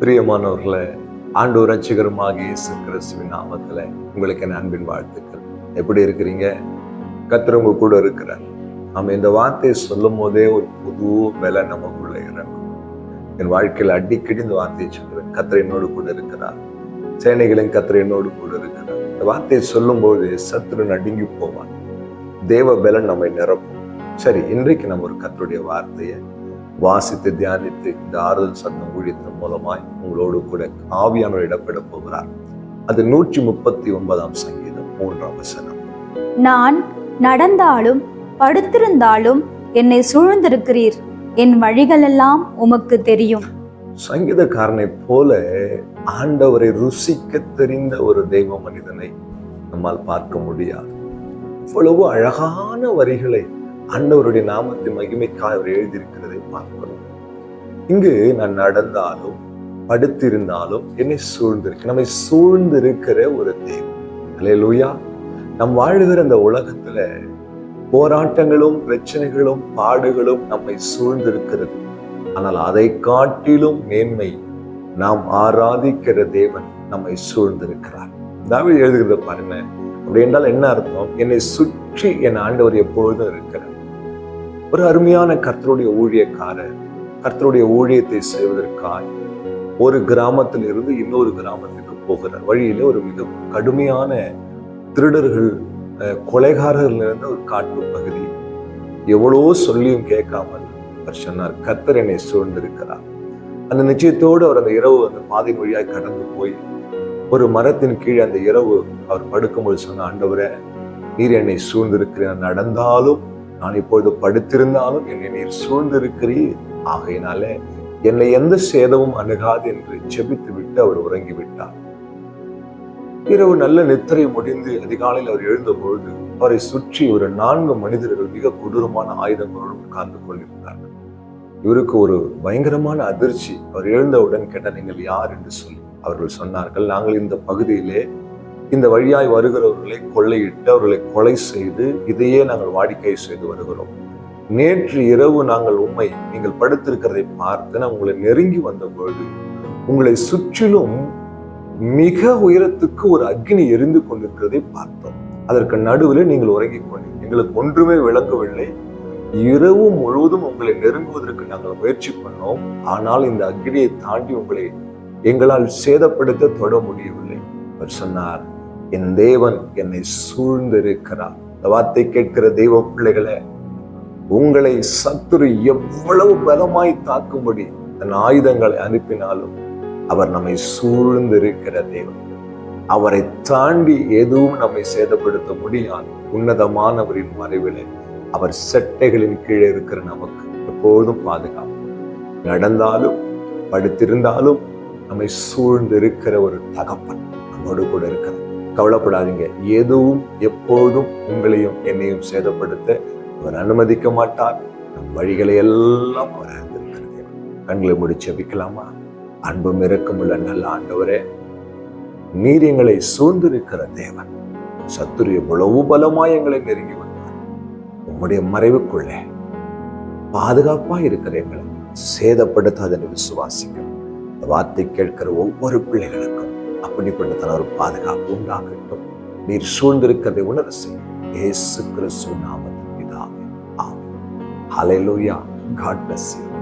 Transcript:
பிரியமானவர்களே, ஆண்டவர் ரட்சகருமாக இயேசு கிறிஸ்துவின் நாமத்துல உங்களுக்கு என் அன்பின் வாழ்த்துக்கள். எப்படி இருக்கிறீங்க? கர்த்தர் உங்க கூட இருக்கிறார். நம்ம இந்த வார்த்தையை சொல்லும் போதே ஒரு புது பலன் நமக்குள்ள இறங்கும். என் வாழ்க்கையில் அடிக்கடி இந்த வார்த்தையை சொல்லுவேன். கர்த்தர் என்னோடு கூட இருக்கிறார். சேனைகளின் கர்த்தர் என்னோடு கூட இருக்கிறார். இந்த வார்த்தையை சொல்லும் போது சத்துரு நடுங்கி போவான். தேவ பலன் நம்மை நிரப்பும். சரி, இன்றைக்கு நம்ம ஒரு கர்த்தருடைய வார்த்தையை வாசித்து தியானித்து இந்த ஆறுதல் சத்தம் ஊழியத்தின் மூலமாய் உங்களோடு கூட ஆவியானவர் இடப்பட போகிறார். அது 139 சங்கீதம் 3 வசனம். நான் நடந்தாலும் படுத்திருந்தாலும் என்னை சூழ்ந்திருக்கிறீர், என் வழிகளெல்லாம் உமக்கு தெரியும். சங்கீதக்காரனை போல ஆண்டவரை ருசிக்க தெரிந்த ஒரு தெய்வ மனிதனை நம்மால் பார்க்க முடியாது. இவ்வளவு அழகான வரிகளை ஆண்டவருடைய நாமத்தின் மகிமைக்காக அவர் எழுதியிருக்கிறதை பார்க்கணும். இங்கு நான் நடந்தாலும் படுத்திருந்தாலும் என்னை சூழ்ந்திருக்கு. நம்மை சூழ்ந்திருக்கிற ஒரு தெய்வம். அல்லேலூயா. நம் வாழுகிற அந்த உலகத்துல போராட்டங்களும் பிரச்சனைகளும் பாடுகளும் நம்மை சூழ்ந்திருக்கிறது. ஆனால் அதை காட்டிலும் மேன்மை நாம் ஆராதிக்கிற தேவன் நம்மை சூழ்ந்திருக்கிறார். தாவீது எழுதுகிறத பாருங்க. அப்படி என்றால் என்ன அர்த்தம்? என்னை சுற்றி என் ஆண்டவர் எப்பொழுதும் இருக்கிறார். ஒரு அருமையான கர்த்தருடைய ஊழியக்காரர் கர்த்தருடைய ஊழியத்தை செய்வதற்காய் ஒரு கிராமத்தில் இருந்து இன்னொரு கிராமத்துக்கு போகிறார். வழியில ஒரு மிக கடுமையான திருடர்கள், கொலைகாரர்கள் இருந்த ஒரு காட்டு பகுதி. எவ்வளவோ சொல்லியும் கேட்காமல் அவர் சொன்னார், கர்த்தர் என்னை சூழ்ந்திருக்கிறார். அந்த நிச்சயத்தோடு அவர் அந்த இரவு அந்த பாதை வழியாய் கடந்து போய் ஒரு மரத்தின் கீழே அந்த இரவு அவர் படுக்கும்போது சொன்ன, ஆண்டவரே, நீர் என்னை சூழ்ந்திருக்கிறேன். நடந்தாலும் நான் இப்பொழுது படுத்திருந்தாலும் என்னை நீர் சூழ்ந்திருக்கிறீர். ஆகையினாலே என்னை எந்த சேதமும் அணுகாது என்று ஜெபித்து விட்டு அவர் உறங்கிவிட்டார். இரவு நல்ல நித்திரை முடிந்து அதிகாலையில் அவர் எழுந்த பொழுது அவரை சுற்றி ஒரு 4 மனிதர்கள் மிக கொடூரமான ஆயுதங்களோடு உட்கார்ந்து கொண்டிருந்தார்கள். இவருக்கு ஒரு பயங்கரமான அதிர்ச்சி. அவர் எழுந்தவுடன் கேட்டார், நீங்கள் யார் என்று சொல்லி. அவர்கள் சொன்னார்கள், நாங்கள் இந்த பகுதியிலே இந்த வழியாய் வருகிறவர்களை கொள்ளையிட்டு அவர்களை கொலை செய்து இதையே நாங்கள் வாடிக்கை செய்து வருகிறோம். நேற்று இரவு நாங்கள் நீங்கள் படுத்திருக்கிறதை பார்த்து நான் உங்களை நெருங்கி வந்த பொழுது உங்களை சுற்றிலும் மிக உயரத்துக்கு ஒரு அக்னி எரிந்து கொண்டிருக்கிறதை பார்த்தோம். அதற்கு நடுவில் நீங்கள் உறங்கிக் கொண்டீர்கள். எங்களுக்கு ஒன்றுமே விளங்கவில்லை. இரவு முழுவதும் உங்களை நெருங்குவதற்கு நாங்கள் முயற்சி பண்ணோம். ஆனால் இந்த அக்னியை தாண்டி உங்களை எங்களால் சேதப்படுத்த தொட முடியவில்லை. அவர் சொன்னார், என் தேவன் என்னை சூழ்ந்திருக்கிறார். இந்த வார்த்தை கேட்கிற தெய்வ பிள்ளைகளே, உங்களை சத்துரு எவ்வளவு பலமாய் தாக்கும்படி தன் ஆயுதங்களை அனுப்பினாலும் அவர் நம்மை சூழ்ந்திருக்கிற தேவன். அவரை தாண்டி எதுவும் நம்மை சேதப்படுத்த முடியாது. உன்னதமானவரின் மறைவிலே அவர் செட்டைகளின் கீழே இருக்கிற நமக்கு எப்போதும் பாதுகாப்பு. நடந்தாலும் படுத்திருந்தாலும் நம்மை சூழ்ந்து இருக்கிற ஒரு தகப்பன் நம்மோடு கூட இருக்கிறார். கவலைப்படாதீங்க. எதுவும் எப்போதும் உங்களையும் என்னையும் சேதப்படுத்த அவர் அனுமதிக்க மாட்டார். நம் வழிகளை எல்லாம் அவர் அறிந்திருக்கிறது. கண்களை முடிச்சு ஜெபிக்கலாமா? அன்பும் இரக்கமுள்ள நல்ல ஆண்டவரே, நீர் எங்களை சூழ்ந்திருக்கிற தேவன். சத்துரு எவ்வளவு பலமாய் எங்களை நெருங்கி வந்தார். உம்முடைய மறைவுக்குள்ளே பாதுகாப்பா இருக்கிற எங்களை சேதப்படுத்தாத விசுவாசிக்க வார்த்தை கேட்கிற ஒவ்வொரு பிள்ளைகளுக்கும் அப்படிப்பட்ட ஒரு பாதுகாப்பு உண்டாகட்டும். நீர் சூழ்ந்திருக்கிறதை உணர செய்யும். இயேசு கிறிஸ்து நாமத்தில் பிதாவே, ஆமென். ஹல்லேலூயா. God bless you.